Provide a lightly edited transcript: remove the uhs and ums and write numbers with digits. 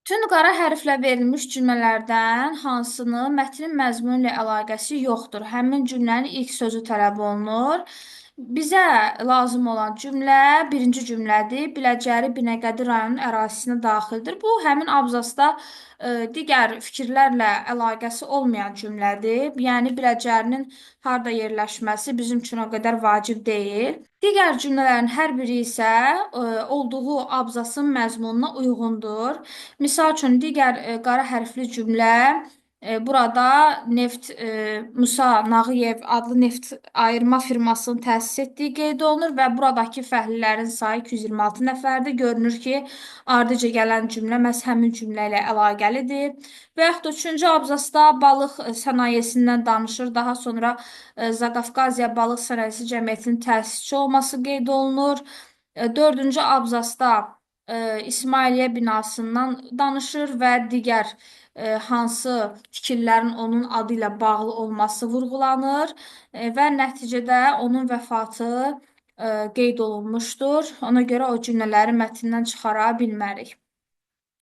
Bütün qara hərflə verilmiş cümlələrdən hansının mətnin məzmunu ilə əlaqəsi yoxdur? Həmin cümlənin ilk sözü tələb olunur. Bizə lazım olan cümlə birinci cümlədir. Biləcəri Binəqədi rayonunun ərazisinə daxildir. Bu, həmin abzasda digər fikirlərlə əlaqəsi olmayan cümlədir. Yəni, Biləcərinin harda yerləşməsi bizim üçün o qədər vacib deyil. Digər cümlələrin hər biri isə olduğu abzasın məzmununa uyğundur. Misal üçün, digər qara hərfli cümlə burada Musa Nağıyev adlı neft ayırma firmasının təsis etdiyi qeyd olunur və buradakı fəhlələrinin sayı 226 nəfərdir. Görünür ki, ardıca gələn cümlə məhz həmin cümlə ilə əlaqəlidir. Və yaxud da üçüncü abzasda balıq sənayesindən danışır. Daha sonra Zaqafqaziya Balıq Sənayesi Cəmiyyətinin təsisçi olması qeyd olunur. Dördüncü abzasda İsmailiyyə binasından danışır və digər hansı fikirlərin onun adı ilə bağlı olması vurğulanır və nəticədə onun vəfatı qeyd olunmuşdur. Ona görə o cümlələri mətndən çıxara bilmərik.